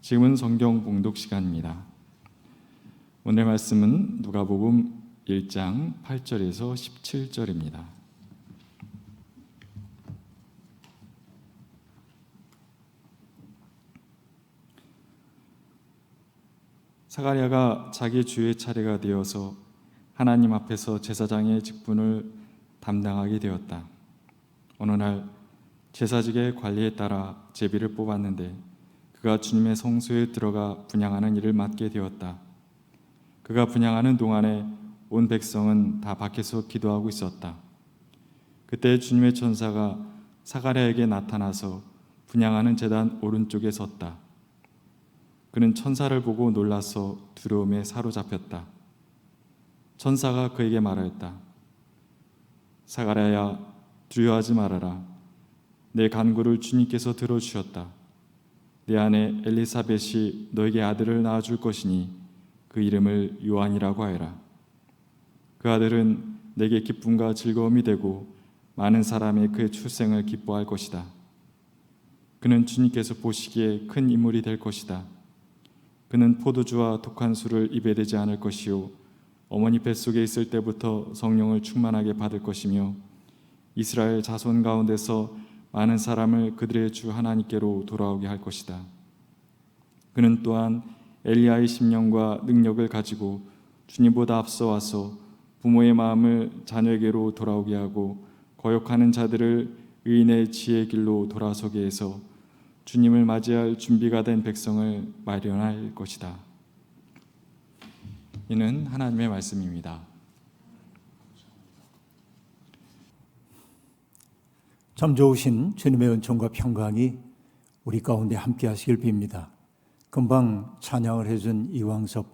지금은 성경 봉독 시간입니다. 오늘 말씀은 누가복음 1장 8절에서 17절입니다. 사가랴가 자기 주의 차례가 되어서 하나님 앞에서 제사장의 직분을 담당하게 되었다. 어느 날 제사직의 관리에 따라 제비를 뽑았는데 그가 주님의 성소에 들어가 분향하는 일을 맡게 되었다. 그가 분향하는 동안에 온 백성은 다 밖에서 기도하고 있었다. 그때 주님의 천사가 사가랴에게 나타나서 분향하는 제단 오른쪽에 섰다. 그는 천사를 보고 놀라서 두려움에 사로잡혔다. 천사가 그에게 말하였다. 사가랴야, 두려워하지 말아라. 내 간구를 주님께서 들어주셨다. 내 아내 엘리사벳이 너에게 아들을 낳아줄 것이니 그 이름을 요한이라고 하여라. 그 아들은 내게 기쁨과 즐거움이 되고 많은 사람이 그의 출생을 기뻐할 것이다. 그는 주님께서 보시기에 큰 인물이 될 것이다. 그는 포도주와 독한 술을 입에 대지 않을 것이요 어머니 뱃속에 있을 때부터 성령을 충만하게 받을 것이며 이스라엘 자손 가운데서 많은 사람을 그들의 주 하나님께로 돌아오게 할 것이다. 그는 또한 엘리야의 심령과 능력을 가지고 주님보다 앞서 와서 부모의 마음을 자녀에게로 돌아오게 하고 거역하는 자들을 의인의 지혜의 길로 돌아서게 해서 주님을 맞이할 준비가 된 백성을 마련할 것이다. 이는 하나님의 말씀입니다. 참 좋으신 주님의 은총과 평강이 우리 가운데 함께 하시길 빕니다. 금방 찬양을 해준 이왕섭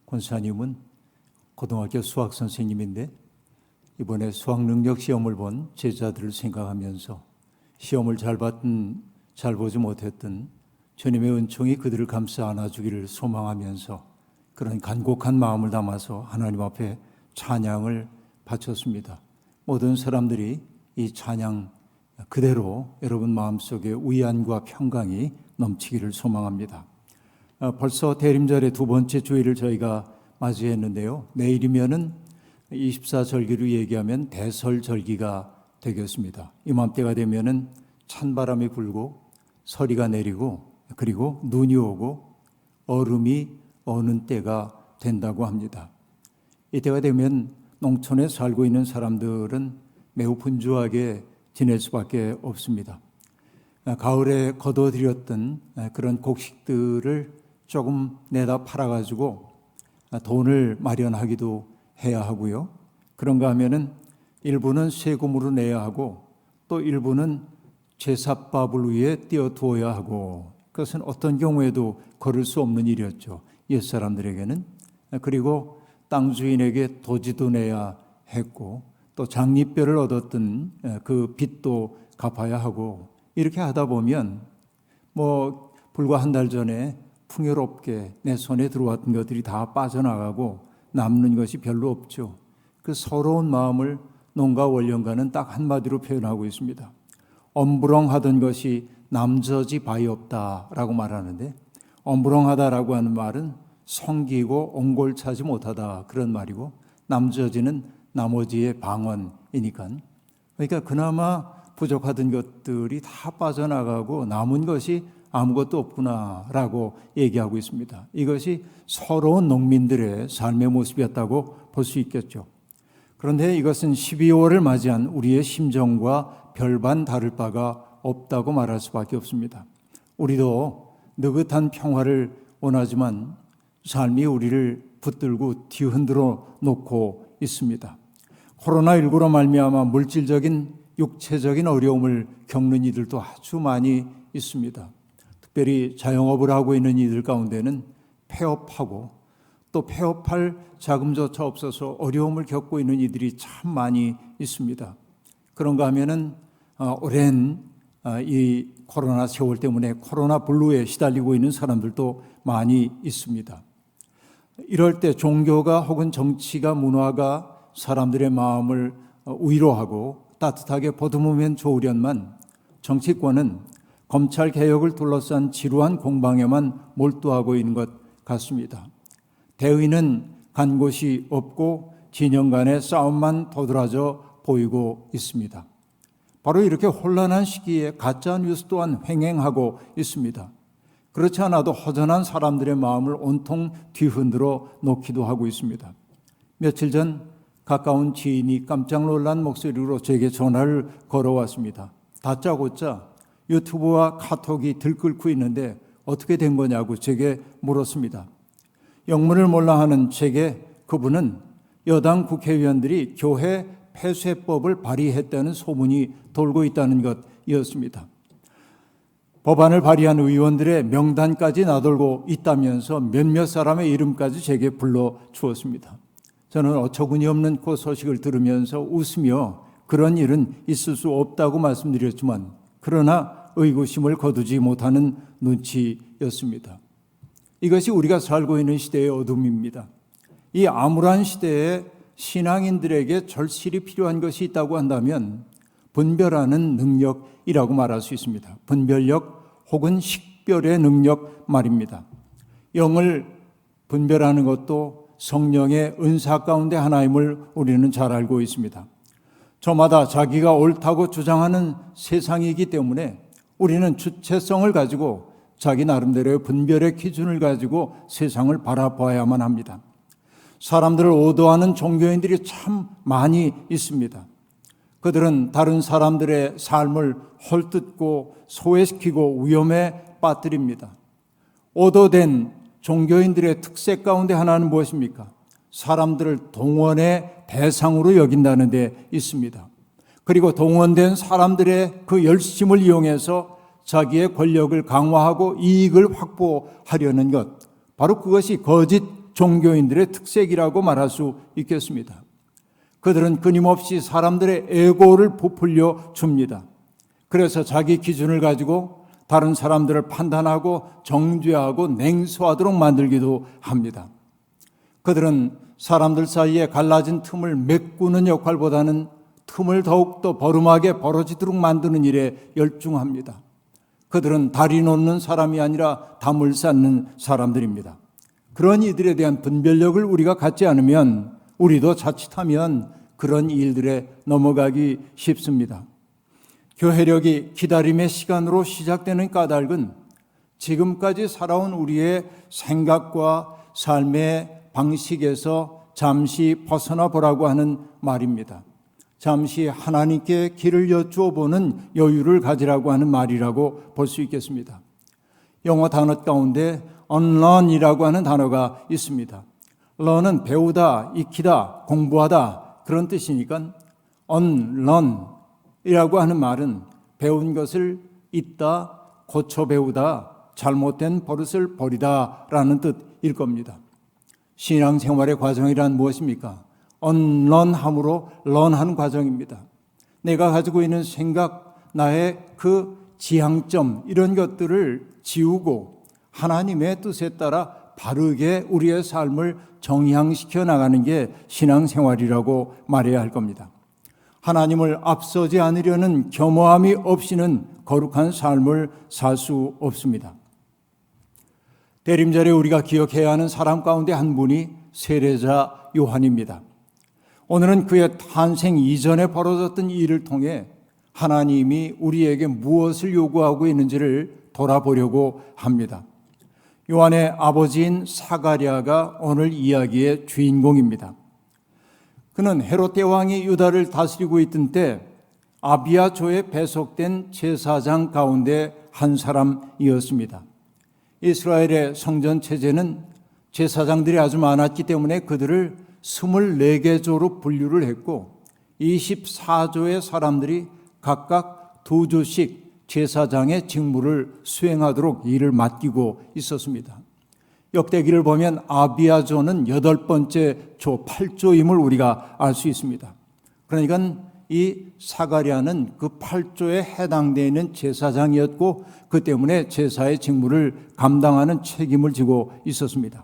권사님은 고등학교 수학 선생님인데 이번에 수학 능력 시험을 본 제자들을 생각하면서 시험을 잘 보지 못했던 주님의 은총이 그들을 감싸 안아주기를 소망하면서 그런 간곡한 마음을 담아서 하나님 앞에 찬양을 바쳤습니다. 모든 사람들이 이 찬양 그대로 여러분 마음속에 위안과 평강이 넘치기를 소망합니다. 벌써 대림절의 두 번째 주일을 저희가 맞이했는데요. 내일이면은 24절기로 얘기하면 대설절기가 되겠습니다. 이맘때가 되면은 찬바람이 불고 서리가 내리고 그리고 눈이 오고 얼음이 어는 때가 된다고 합니다. 이때가 되면 농촌에 살고 있는 사람들은 매우 분주하게 지낼 수밖에 없습니다. 가을에 거둬들였던 그런 곡식들을 조금 내다 팔아가지고 돈을 마련하기도 해야 하고요. 그런가 하면은 일부는 세금으로 내야 하고 또 일부는 제삿밥을 위해 띄어두어야 하고 그것은 어떤 경우에도 걸을 수 없는 일이었죠. 옛사람들에게는. 그리고 땅 주인에게 도지도 내야 했고 또 장립별을 얻었던 그 빚도 갚아야 하고 이렇게 하다 보면 불과 한 달 전에 풍요롭게 내 손에 들어왔던 것들이 다 빠져나가고 남는 것이 별로 없죠. 그 서러운 마음을 농가 원령가는 딱 한마디로 표현하고 있습니다. 엄부렁하던 것이 남저지 바이 없다라고 말하는데 엄부렁하다라고 하는 말은 성기고 옹골차지 못하다 그런 말이고 남저지는 나머지의 방언이니까 그러니까 그나마 부족하던 것들이 다 빠져나가고 남은 것이 아무것도 없구나라고 얘기하고 있습니다. 이것이 서러운 농민들의 삶의 모습이었다고 볼 수 있겠죠. 그런데 이것은 12월을 맞이한 우리의 심정과 별반 다를 바가 없다고 말할 수밖에 없습니다. 우리도 느긋한 평화를 원하지만 삶이 우리를 붙들고 뒤흔들어 놓고 있습니다. 코로나19로 말미암아 물질적인 육체적인 어려움을 겪는 이들도 아주 많이 있습니다. 특별히 자영업을 하고 있는 이들 가운데는 폐업하고 또 폐업할 자금조차 없어서 어려움을 겪고 있는 이들이 참 많이 있습니다. 그런가 하면은 오랜 이 코로나 세월 때문에 코로나 블루에 시달리고 있는 사람들도 많이 있습니다. 이럴 때 종교가 혹은 정치가 문화가 사람들의 마음을 위로하고 따뜻하게 보듬으면 좋으련만 정치권은 검찰 개혁을 둘러싼 지루한 공방에만 몰두하고 있는 것 같습니다. 대의는 간 곳이 없고 진영 간의 싸움만 도드라져 보이고 있습니다. 바로 이렇게 혼란한 시기에 가짜 뉴스 또한 횡행하고 있습니다. 그렇지 않아도 허전한 사람들의 마음을 온통 뒤흔들어 놓기도 하고 있습니다. 며칠 전 가까운 지인이 깜짝 놀란 목소리로 제게 전화를 걸어왔습니다. 다짜고짜 유튜브와 카톡이 들끓고 있는데 어떻게 된 거냐고 제게 물었습니다. 영문을 몰라 하는 제게 그분은 여당 국회의원들이 교회 폐쇄법을 발의했다는 소문이 돌고 있다는 것이었습니다. 법안을 발의한 의원들의 명단까지 나돌고 있다면서 몇몇 사람의 이름까지 제게 불러주었습니다. 저는 어처구니 없는 그 소식을 들으면서 웃으며 그런 일은 있을 수 없다고 말씀드렸지만 그러나 의구심을 거두지 못하는 눈치였습니다. 이것이 우리가 살고 있는 시대의 어둠입니다. 이 암울한 시대에 신앙인들에게 절실히 필요한 것이 있다고 한다면 분별하는 능력이라고 말할 수 있습니다. 분별력 혹은 식별의 능력 말입니다. 영을 분별하는 것도 성령의 은사 가운데 하나임을 우리는 잘 알고 있습니다. 저마다 자기가 옳다고 주장하는 세상이기 때문에 우리는 주체성을 가지고 자기 나름대로의 분별의 기준을 가지고 세상을 바라봐야만 합니다. 사람들을 오도하는 종교인들이 참 많이 있습니다. 그들은 다른 사람들의 삶을 헐뜯고 소외시키고 위험에 빠뜨립니다. 오도된 종교인들의 특색 가운데 하나는 무엇입니까? 사람들을 동원의 대상으로 여긴다는 데 있습니다. 그리고 동원된 사람들의 그 열심을 이용해서 자기의 권력을 강화하고 이익을 확보하려는 것, 바로 그것이 거짓 종교인들의 특색이라고 말할 수 있겠습니다. 그들은 끊임없이 사람들의 에고를 부풀려 줍니다. 그래서 자기 기준을 가지고 다른 사람들을 판단하고 정죄하고 냉소하도록 만들기도 합니다. 그들은 사람들 사이에 갈라진 틈을 메꾸는 역할보다는 틈을 더욱더 버름하게 벌어지도록 만드는 일에 열중합니다. 그들은 다리 놓는 사람이 아니라 담을 쌓는 사람들입니다. 그런 이들에 대한 분별력을 우리가 갖지 않으면 우리도 자칫하면 그런 일들에 넘어가기 쉽습니다. 교회력이 기다림의 시간으로 시작되는 까닭은 지금까지 살아온 우리의 생각과 삶의 방식에서 잠시 벗어나 보라고 하는 말입니다. 잠시 하나님께 길을 여쭈어 보는 여유를 가지라고 하는 말이라고 볼 수 있겠습니다. 영어 단어 가운데 unlearn이라고 하는 단어가 있습니다. learn은 배우다, 익히다, 공부하다 그런 뜻이니까 unlearn이라고 하는 말은 배운 것을 잊다, 고쳐 배우다, 잘못된 버릇을 버리다라는 뜻일 겁니다. 신앙생활의 과정이란 무엇입니까? unlearn함으로 learn하는 과정입니다. 내가 가지고 있는 생각, 나의 그 지향점 이런 것들을 지우고 하나님의 뜻에 따라 바르게 우리의 삶을 정향시켜 나가는 게 신앙생활이라고 말해야 할 겁니다. 하나님을 앞서지 않으려는 겸허함이 없이는 거룩한 삶을 살 수 없습니다. 대림절에 우리가 기억해야 하는 사람 가운데 한 분이 세례자 요한입니다. 오늘은 그의 탄생 이전에 벌어졌던 일을 통해 하나님이 우리에게 무엇을 요구하고 있는지를 돌아보려고 합니다. 요한의 아버지인 사가랴가 오늘 이야기의 주인공입니다. 그는 헤롯 대왕이 유다를 다스리고 있던 때 아비야조에 배속된 제사장 가운데 한 사람이었습니다. 이스라엘의 성전 체제는 제사장들이 아주 많았기 때문에 그들을 24개조로 분류를 했고 24조의 사람들이 각각 2조씩 제사장의 직무를 수행하도록 일을 맡기고 있었습니다. 역대기를 보면 아비야조는 8번째 조 8조임을 우리가 알 수 있습니다. 그러니까 이 사가랴는 그 8조에 해당되는 제사장이었고 그 때문에 제사의 직무를 감당하는 책임을 지고 있었습니다.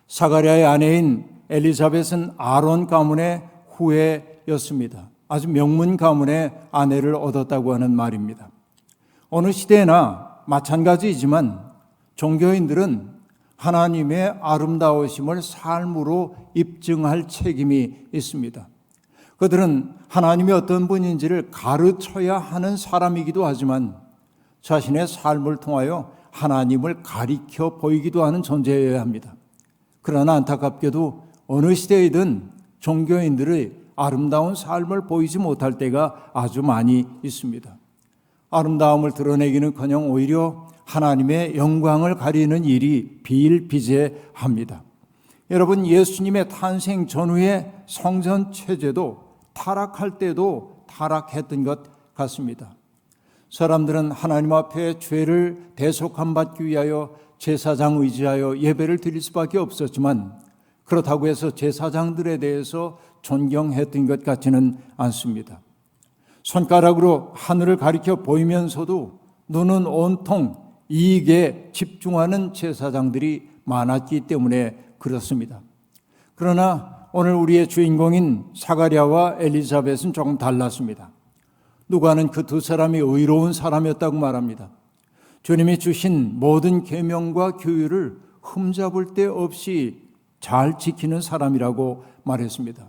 사가랴의 아내인 엘리사벳은 아론 가문의 후예였습니다. 아주 명문 가문의 아내를 얻었다고 하는 말입니다. 어느 시대나 마찬가지이지만 종교인들은 하나님의 아름다우심을 삶으로 입증할 책임이 있습니다. 그들은 하나님이 어떤 분인지를 가르쳐야 하는 사람이기도 하지만 자신의 삶을 통하여 하나님을 가리켜 보이기도 하는 존재여야 합니다. 그러나 안타깝게도 어느 시대이든 종교인들의 아름다운 삶을 보이지 못할 때가 아주 많이 있습니다. 아름다움을 드러내기는커녕 오히려 하나님의 영광을 가리는 일이 비일비재합니다. 여러분, 예수님의 탄생 전후의 성전 체제도 타락할 때도 타락했던 것 같습니다. 사람들은 하나님 앞에 죄를 대속함 받기 위하여 제사장 의지하여 예배를 드릴 수밖에 없었지만 그렇다고 해서 제사장들에 대해서 존경했던 것 같지는 않습니다. 손가락으로 하늘을 가리켜 보이면서도 눈은 온통 이익에 집중하는 제사장들이 많았기 때문에 그렇습니다. 그러나 오늘 우리의 주인공인 사가랴와 엘리사벳은 조금 달랐습니다. 누가는 그 두 사람이 의로운 사람이었다고 말합니다. 주님이 주신 모든 계명과 규율을 흠잡을 데 없이 잘 지키는 사람이라고 말했습니다.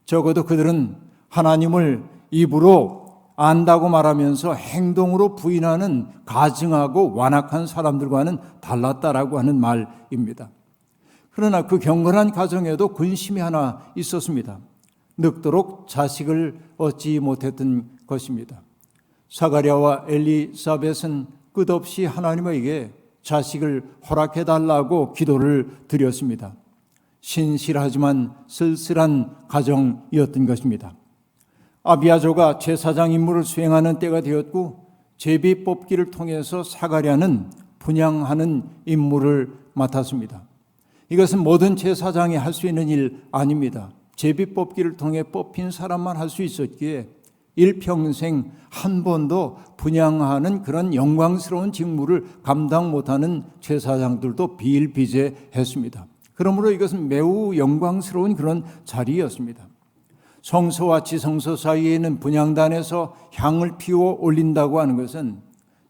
적어도 그들은 하나님을 입으로 안다고 말하면서 행동으로 부인하는 가증하고 완악한 사람들과는 달랐다라고 하는 말입니다. 그러나 그 경건한 가정에도 근심이 하나 있었습니다. 늙도록 자식을 얻지 못했던 것입니다. 사가랴와 엘리사벳은 끝없이 하나님에게 자식을 허락해달라고 기도를 드렸습니다. 신실하지만 쓸쓸한 가정이었던 것입니다. 아비아조가 제사장 임무를 수행하는 때가 되었고 제비 뽑기를 통해서 사가랴는 분향하는 임무를 맡았습니다. 이것은 모든 제사장이 할 수 있는 일 아닙니다. 제비 뽑기를 통해 뽑힌 사람만 할 수 있었기에 일평생 한 번도 분향하는 그런 영광스러운 직무를 감당 못하는 제사장들도 비일비재했습니다. 그러므로 이것은 매우 영광스러운 그런 자리였습니다. 성소와 지성소 사이에 있는 분향단에서 향을 피워 올린다고 하는 것은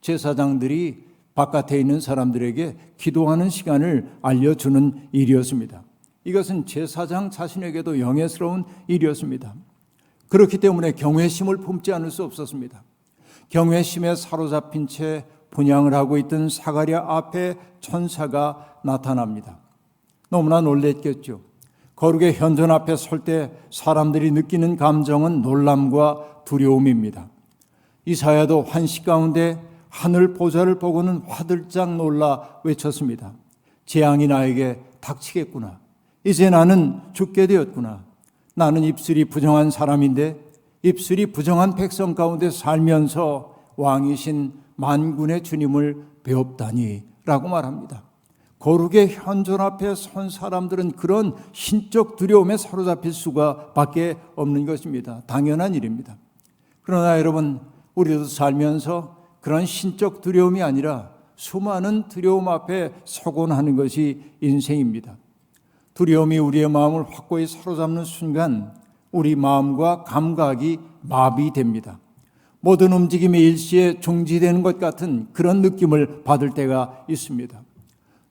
제사장들이 바깥에 있는 사람들에게 기도하는 시간을 알려주는 일이었습니다. 이것은 제사장 자신에게도 영예스러운 일이었습니다. 그렇기 때문에 경외심을 품지 않을 수 없었습니다. 경외심에 사로잡힌 채 분향을 하고 있던 사가랴 앞에 천사가 나타납니다. 너무나 놀랬겠죠. 거룩의 현존 앞에 설 때 사람들이 느끼는 감정은 놀람과 두려움입니다. 이사야도 환시 가운데 하늘 보좌를 보고는 화들짝 놀라 외쳤습니다. 재앙이 나에게 닥치겠구나. 이제 나는 죽게 되었구나. 나는 입술이 부정한 사람인데 입술이 부정한 백성 가운데 살면서 왕이신 만군의 주님을 배웠다니 라고 말합니다. 거룩의 현존 앞에 선 사람들은 그런 신적 두려움에 사로잡힐 수가 밖에 없는 것입니다. 당연한 일입니다. 그러나 여러분, 우리도 살면서 그런 신적 두려움이 아니라 수많은 두려움 앞에 서곤 하는 것이 인생입니다. 두려움이 우리의 마음을 확고히 사로잡는 순간 우리 마음과 감각이 마비됩니다. 모든 움직임이 일시에 중지되는 것 같은 그런 느낌을 받을 때가 있습니다.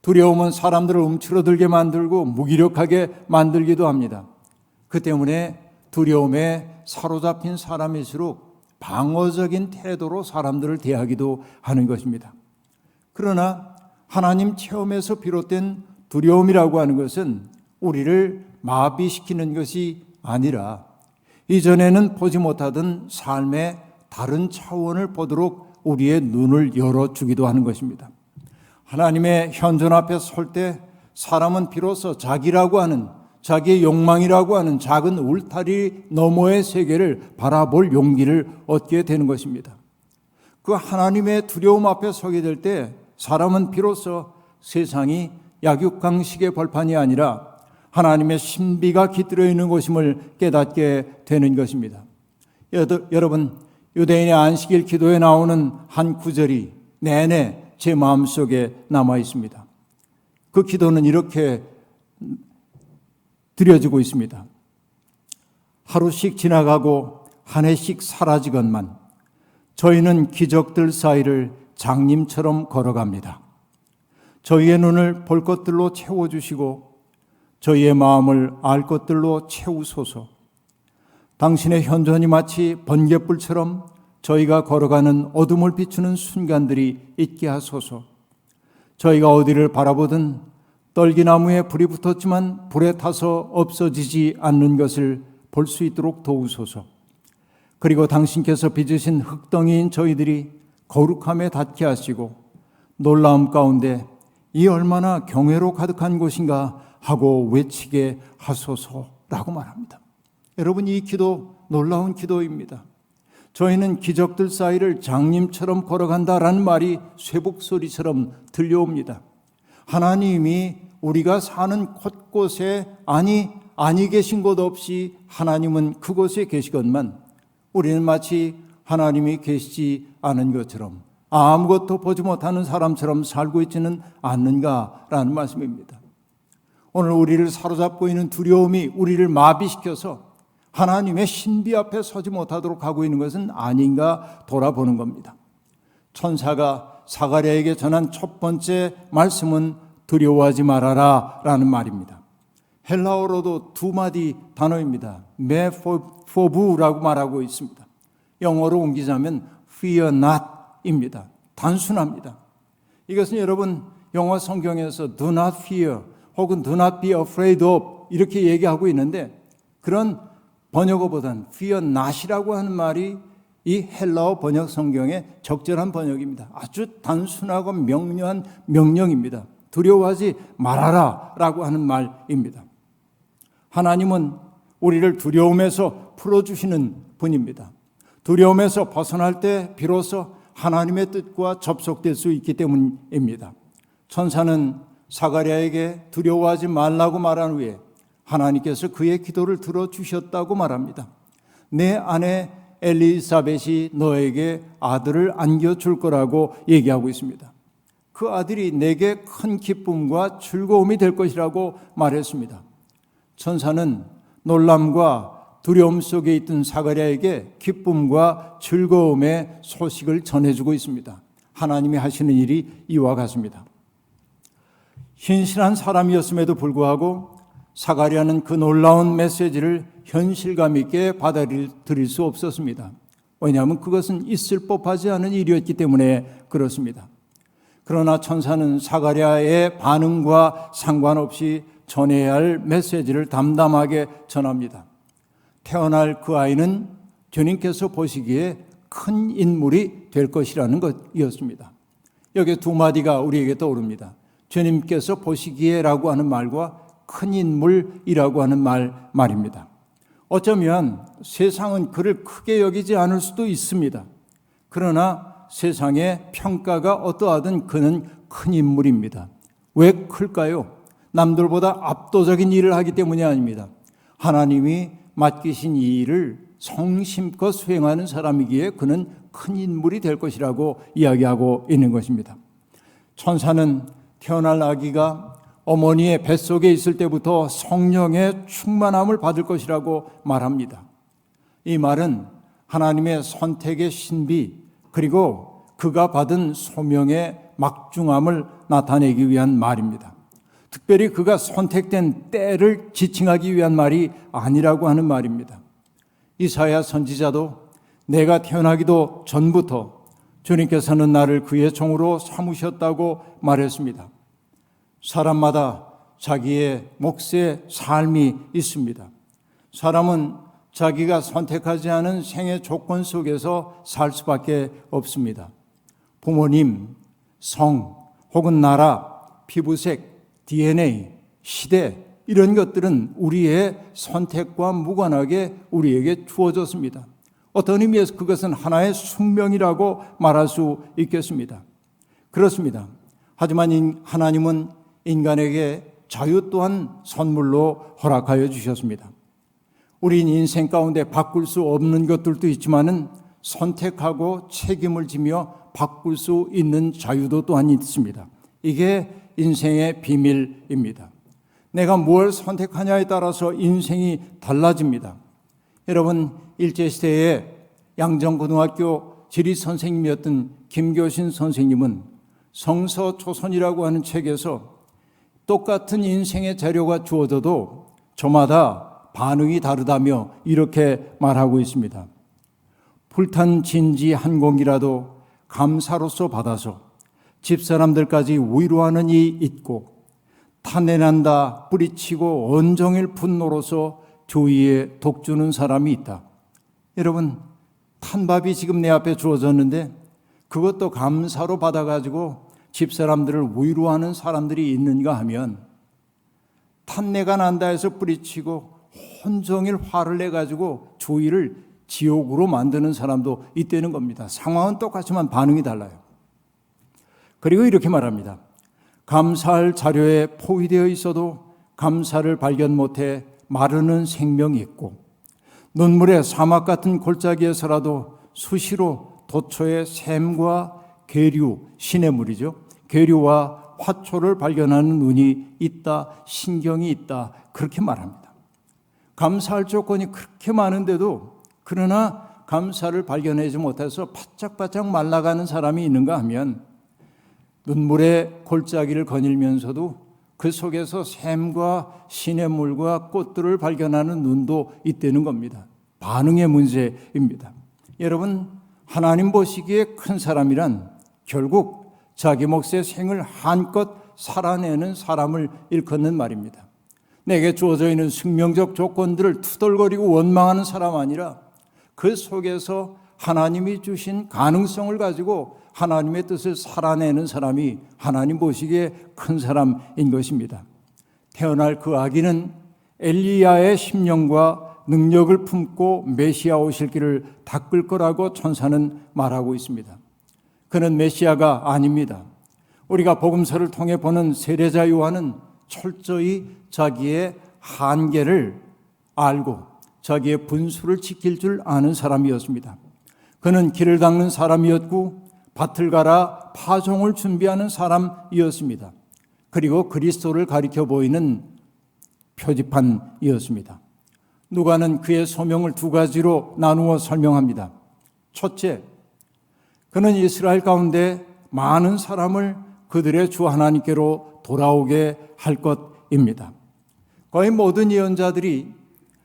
두려움은 사람들을 움츠러들게 만들고 무기력하게 만들기도 합니다. 그 때문에 두려움에 사로잡힌 사람일수록 방어적인 태도로 사람들을 대하기도 하는 것입니다. 그러나 하나님 체험에서 비롯된 두려움이라고 하는 것은 우리를 마비시키는 것이 아니라 이전에는 보지 못하던 삶의 다른 차원을 보도록 우리의 눈을 열어주기도 하는 것입니다. 하나님의 현존 앞에 설 때 사람은 비로소 자기라고 하는, 자기의 욕망이라고 하는 작은 울타리 너머의 세계를 바라볼 용기를 얻게 되는 것입니다. 그 하나님의 두려움 앞에 서게 될 때 사람은 비로소 세상이 약육강식의 벌판이 아니라 하나님의 신비가 깃들어 있는 것임을 깨닫게 되는 것입니다. 여러분, 유대인의 안식일 기도에 나오는 한 구절이 내내 제 마음속에 남아 있습니다. 그 기도는 이렇게 드려지고 있습니다. 하루씩 지나가고 한 해씩 사라지건만 저희는 기적들 사이를 장님처럼 걸어갑니다. 저희의 눈을 볼 것들로 채워주시고 저희의 마음을 알 것들로 채우소서. 당신의 현존이 마치 번갯불처럼 저희가 걸어가는 어둠을 비추는 순간들이 있게 하소서. 저희가 어디를 바라보든 떨기나무에 불이 붙었지만 불에 타서 없어지지 않는 것을 볼 수 있도록 도우소서. 그리고 당신께서 빚으신 흙덩이인 저희들이 거룩함에 닿게 하시고 놀라움 가운데 이 얼마나 경외로 가득한 곳인가 하고 외치게 하소서라고 말합니다. 여러분, 이 기도 놀라운 기도입니다. 저희는 기적들 사이를 장님처럼 걸어간다라는 말이 쇠복소리처럼 들려옵니다. 하나님이 우리가 사는 곳곳에 아니 계신 곳 없이 하나님은 그곳에 계시건만 우리는 마치 하나님이 계시지 않은 것처럼 아무것도 보지 못하는 사람처럼 살고 있지는 않는가라는 말씀입니다. 오늘 우리를 사로잡고 있는 두려움이 우리를 마비시켜서 하나님의 신비 앞에 서지 못하도록 하고 있는 것은 아닌가 돌아보는 겁니다. 천사가 사가랴에게 전한 첫 번째 말씀은 두려워하지 말아라 라는 말입니다. 헬라어로도 두 마디 단어입니다. 메 포부라고 말하고 있습니다. 영어로 옮기자면 fear not 입니다. 단순합니다. 이것은 여러분 영어 성경에서 do not fear 혹은 do not be afraid of 이렇게 얘기하고 있는데 그런 번역어보다는 fear not이라고 하는 말이 이 헬라어 번역 성경의 적절한 번역입니다. 아주 단순하고 명료한 명령입니다. 두려워하지 말아라 라고 하는 말입니다. 하나님은 우리를 두려움에서 풀어주시는 분입니다. 두려움에서 벗어날 때 비로소 하나님의 뜻과 접속될 수 있기 때문입니다. 천사는 사가랴에게 두려워하지 말라고 말한 후에 하나님께서 그의 기도를 들어주셨다고 말합니다. 내 아내 엘리사벳이 너에게 아들을 안겨줄 거라고 얘기하고 있습니다. 그 아들이 내게 큰 기쁨과 즐거움이 될 것이라고 말했습니다. 천사는 놀람과 두려움 속에 있던 사가랴에게 기쁨과 즐거움의 소식을 전해주고 있습니다. 하나님이 하시는 일이 이와 같습니다. 신실한 사람이었음에도 불구하고 사가랴는 그 놀라운 메시지를 현실감 있게 받아들일 수 없었습니다. 왜냐하면 그것은 있을 법하지 않은 일이었기 때문에 그렇습니다. 그러나 천사는 사가랴의 반응과 상관없이 전해야 할 메시지를 담담하게 전합니다. 태어날 그 아이는 주님께서 보시기에 큰 인물이 될 것이라는 것이었습니다. 여기 두 마디가 우리에게 떠오릅니다. 주님께서 보시기에라고 하는 말과 큰 인물이라고 하는 말입니다. 어쩌면 세상은 그를 크게 여기지 않을 수도 있습니다. 그러나 세상의 평가가 어떠하든 그는 큰 인물입니다. 왜 클까요? 남들보다 압도적인 일을 하기 때문이 아닙니다. 하나님이 맡기신 이 일을 성심껏 수행하는 사람이기에 그는 큰 인물이 될 것이라고 이야기하고 있는 것입니다. 천사는 태어날 아기가 어머니의 뱃속에 있을 때부터 성령의 충만함을 받을 것이라고 말합니다. 이 말은 하나님의 선택의 신비 그리고 그가 받은 소명의 막중함을 나타내기 위한 말입니다. 특별히 그가 선택된 때를 지칭하기 위한 말이 아니라고 하는 말입니다. 이사야 선지자도 내가 태어나기도 전부터 주님께서는 나를 그의 종으로 삼으셨다고 말했습니다. 사람마다 자기의 몫의 삶이 있습니다. 사람은 자기가 선택하지 않은 생의 조건 속에서 살 수밖에 없습니다. 부모님, 성, 혹은 나라, 피부색, DNA, 시대 이런 것들은 우리의 선택과 무관하게 우리에게 주어졌습니다. 어떤 의미에서 그것은 하나의 숙명이라고 말할 수 있겠습니다. 그렇습니다. 하지만 하나님은 인간에게 자유 또한 선물로 허락하여 주셨습니다. 우린 인생 가운데 바꿀 수 없는 것들도 있지만은 선택하고 책임을 지며 바꿀 수 있는 자유도 또한 있습니다. 이게 인생의 비밀입니다. 내가 무엇을 선택하냐에 따라서 인생이 달라집니다. 여러분, 일제시대에 양정고등학교 지리 선생님이었던 김교신 선생님은 성서초선이라고 하는 책에서 똑같은 인생의 재료가 주어져도 저마다 반응이 다르다며 이렇게 말하고 있습니다. 불탄 진지 한 공기라도 감사로서 받아서 집사람들까지 위로하는 이 있고, 탄내난다 뿌리치고 온종일 분노로서 주위에 독주는 사람이 있다. 여러분, 탄밥이 지금 내 앞에 주어졌는데 그것도 감사로 받아가지고 집사람들을 위로하는 사람들이 있는가 하면, 탄내가 난다 해서 뿌리치고 온종일 화를 내가지고 주위를 지옥으로 만드는 사람도 있다는 겁니다. 상황은 똑같지만 반응이 달라요. 그리고 이렇게 말합니다. 감사할 자료에 포위되어 있어도 감사를 발견 못해 마르는 생명이 있고, 눈물의 사막 같은 골짜기에서라도 수시로 도초의 샘과 계류, 시냇물이죠. 계류와 화초를 발견하는 눈이 있다, 신경이 있다, 그렇게 말합니다. 감사할 조건이 그렇게 많은데도, 그러나 감사를 발견하지 못해서 바짝바짝 말라가는 사람이 있는가 하면, 눈물의 골짜기를 거닐면서도 그 속에서 샘과 시냇물과 꽃들을 발견하는 눈도 있다는 겁니다. 반응의 문제입니다. 여러분, 하나님 보시기에 큰 사람이란 결국 자기 몫의 생을 한껏 살아내는 사람을 일컫는 말입니다. 내게 주어져 있는 숙명적 조건들을 투덜거리고 원망하는 사람 아니라 그 속에서 하나님이 주신 가능성을 가지고 하나님의 뜻을 살아내는 사람이 하나님 보시기에 큰 사람인 것입니다. 태어날 그 아기는 엘리야의 심령과 능력을 품고 메시아 오실 길을 닦을 거라고 천사는 말하고 있습니다. 그는 메시아가 아닙니다. 우리가 복음서를 통해 보는 세례자 요한은 철저히 자기의 한계를 알고 자기의 분수를 지킬 줄 아는 사람이었습니다. 그는 길을 닦는 사람이었고 밭을 갈아 파종을 준비하는 사람이었습니다. 그리고 그리스도를 가리켜 보이는 표지판이었습니다. 누가는 그의 소명을 두 가지로 나누어 설명합니다. 첫째, 그는 이스라엘 가운데 많은 사람을 그들의 주 하나님께로 돌아오게 할 것입니다. 거의 모든 예언자들이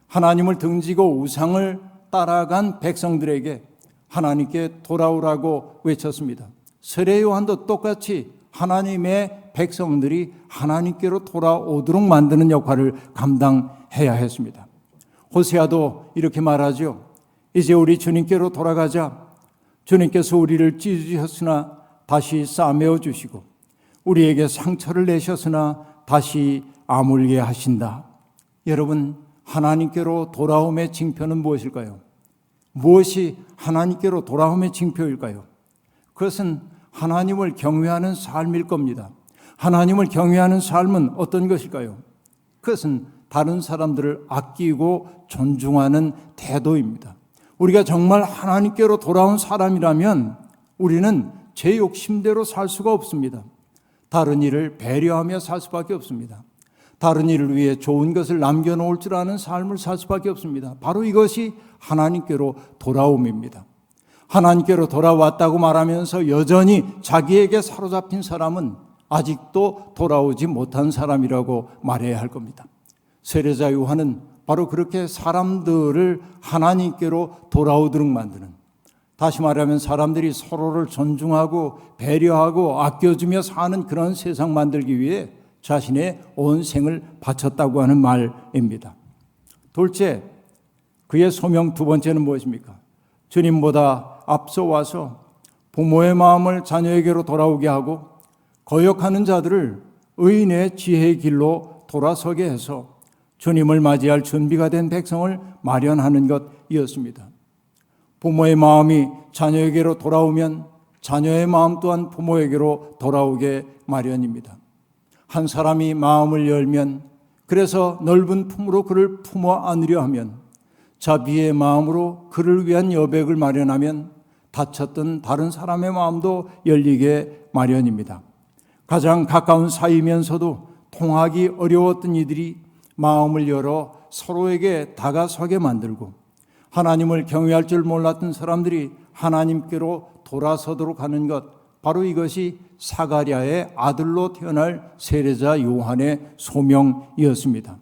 하나님을 등지고 우상을 따라간 백성들에게 하나님께 돌아오라고 외쳤습니다. 세례 요한도 똑같이 하나님의 백성들이 하나님께로 돌아오도록 만드는 역할을 감당해야 했습니다. 호세아도 이렇게 말하죠. 이제 우리 주님께로 돌아가자. 주님께서 우리를 찢으셨으나 다시 싸매어 주시고 우리에게 상처를 내셨으나 다시 아물게 하신다. 여러분, 하나님께로 돌아옴의 징표는 무엇일까요? 무엇이 하나님께로 돌아옴의 징표일까요? 그것은 하나님을 경외하는 삶일 겁니다. 하나님을 경외하는 삶은 어떤 것일까요? 그것은 다른 사람들을 아끼고 존중하는 태도입니다. 우리가 정말 하나님께로 돌아온 사람이라면 우리는 제 욕심대로 살 수가 없습니다. 다른 이를 배려하며 살 수밖에 없습니다. 다른 이를 위해 좋은 것을 남겨놓을 줄 아는 삶을 살 수밖에 없습니다. 바로 이것이 하나님께로 돌아옴입니다. 하나님께로 돌아왔다고 말하면서 여전히 자기에게 사로잡힌 사람은 아직도 돌아오지 못한 사람이라고 말해야 할 겁니다. 세례자 요한은 바로 그렇게 사람들을 하나님께로 돌아오도록 만드는, 다시 말하면 사람들이 서로를 존중하고 배려하고 아껴주며 사는 그런 세상 만들기 위해 자신의 온 생을 바쳤다고 하는 말입니다. 둘째, 그의 소명 두 번째는 무엇입니까? 주님보다 앞서 와서 부모의 마음을 자녀에게로 돌아오게 하고 거역하는 자들을 의인의 지혜의 길로 돌아서게 해서 주님을 맞이할 준비가 된 백성을 마련하는 것이었습니다. 부모의 마음이 자녀에게로 돌아오면 자녀의 마음 또한 부모에게로 돌아오게 마련입니다. 한 사람이 마음을 열면, 그래서 넓은 품으로 그를 품어 안으려 하면, 자비의 마음으로 그를 위한 여백을 마련하면 다쳤던 다른 사람의 마음도 열리게 마련입니다. 가장 가까운 사이면서도 통하기 어려웠던 이들이 마음을 열어 서로에게 다가서게 만들고, 하나님을 경외할 줄 몰랐던 사람들이 하나님께로 돌아서도록 하는 것, 바로 이것이 사가랴의 아들로 태어날 세례자 요한의 소명이었습니다.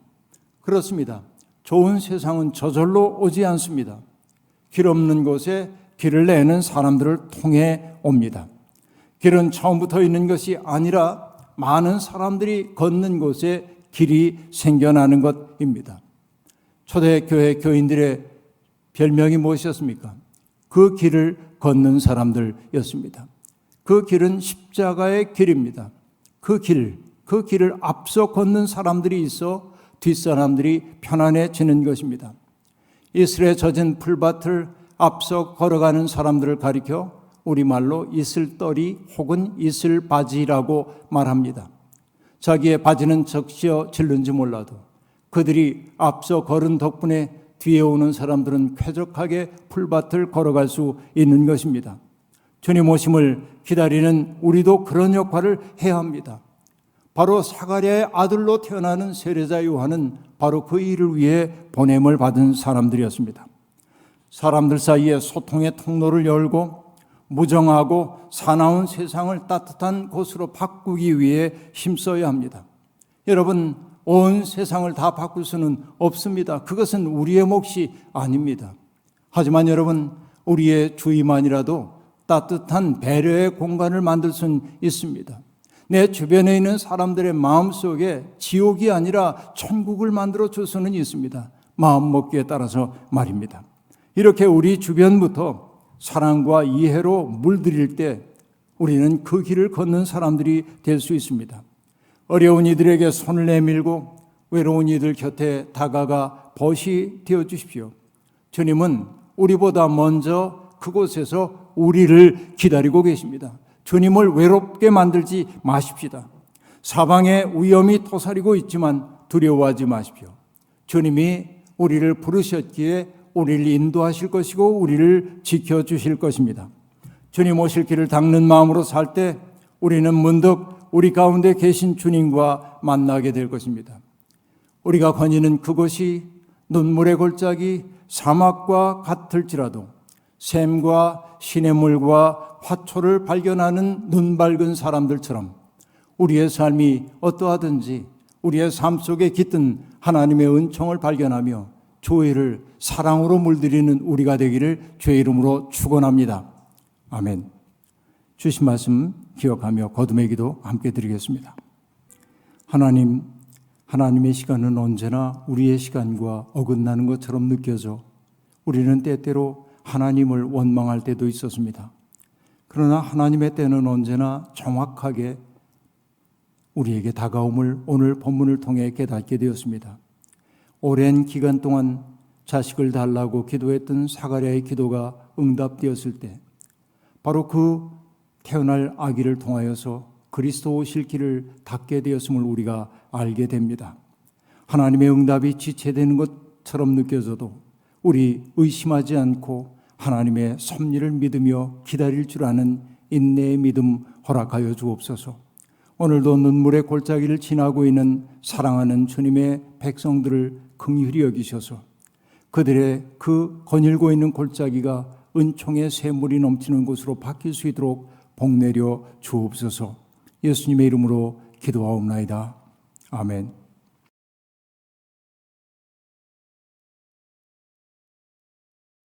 그렇습니다. 좋은 세상은 저절로 오지 않습니다. 길 없는 곳에 길을 내는 사람들을 통해 옵니다. 길은 처음부터 있는 것이 아니라 많은 사람들이 걷는 곳에 길이 생겨나는 것입니다. 초대교회 교인들의 별명이 무엇이었습니까? 그 길을 걷는 사람들이었습니다. 그 길은 십자가의 길입니다. 그 길을 앞서 걷는 사람들이 있어 뒷사람들이 편안해지는 것입니다. 이슬에 젖은 풀밭을 앞서 걸어가는 사람들을 가리켜 우리말로 이슬더리 혹은 이슬바지라고 말합니다. 자기의 바지는 적셔 질른지 몰라도 그들이 앞서 걸은 덕분에 뒤에 오는 사람들은 쾌적하게 풀밭을 걸어갈 수 있는 것입니다. 주님 오심을 기다리는 우리도 그런 역할을 해야 합니다. 바로 사가랴의 아들로 태어나는 세례자 요한은 바로 그 일을 위해 보냄을 받은 사람들이었습니다. 사람들 사이에 소통의 통로를 열고 무정하고 사나운 세상을 따뜻한 곳으로 바꾸기 위해 힘써야 합니다. 여러분, 온 세상을 다 바꿀 수는 없습니다. 그것은 우리의 몫이 아닙니다. 하지만 여러분, 우리의 주위만이라도 따뜻한 배려의 공간을 만들 수는 있습니다. 내 주변에 있는 사람들의 마음속에 지옥이 아니라 천국을 만들어 줄 수는 있습니다. 마음먹기에 따라서 말입니다. 이렇게 우리 주변부터 사랑과 이해로 물들일 때 우리는 그 길을 걷는 사람들이 될 수 있습니다. 어려운 이들에게 손을 내밀고 외로운 이들 곁에 다가가 벗이 되어 주십시오. 주님은 우리보다 먼저 그곳에서 우리를 기다리고 계십니다. 주님을 외롭게 만들지 마십시다. 사방에 위험이 토사리고 있지만 두려워하지 마십시오. 주님이 우리를 부르셨기에 우리를 인도하실 것이고 우리를 지켜주실 것입니다. 주님 오실 길을 닦는 마음으로 살 때 우리는 문득 우리 가운데 계신 주님과 만나게 될 것입니다. 우리가 거니는 그곳이 눈물의 골짜기 사막과 같을지라도 샘과 시냇물과 화초를 발견하는 눈 밝은 사람들처럼 우리의 삶이 어떠하든지 우리의 삶 속에 깃든 하나님의 은총을 발견하며 교회를 사랑으로 물들이는 우리가 되기를 주의 이름으로 축원합니다. 아멘. 주신 말씀 기억하며 거듭의 기도 함께 드리겠습니다. 하나님의 시간은 언제나 우리의 시간과 어긋나는 것처럼 느껴져 우리는 때때로 하나님을 원망할 때도 있었습니다. 그러나 하나님의 때는 언제나 정확하게 우리에게 다가옴을 오늘 본문을 통해 깨닫게 되었습니다. 오랜 기간 동안 자식을 달라고 기도했던 사가랴의 기도가 응답되었을 때 바로 그 태어날 아기를 통하여서 그리스도 오실 길을 닫게 되었음을 우리가 알게 됩니다. 하나님의 응답이 지체되는 것처럼 느껴져도 우리 의심하지 않고 하나님의 섭리를 믿으며 기다릴 줄 아는 인내의 믿음 허락하여 주옵소서. 오늘도 눈물의 골짜기를 지나고 있는 사랑하는 주님의 백성들을 긍휼히 여기셔서 그들의 그 거닐고 있는 골짜기가 은총의 샘물이 넘치는 곳으로 바뀔 수 있도록 복 내려 주옵소서. 예수님의 이름으로 기도하옵나이다. 아멘.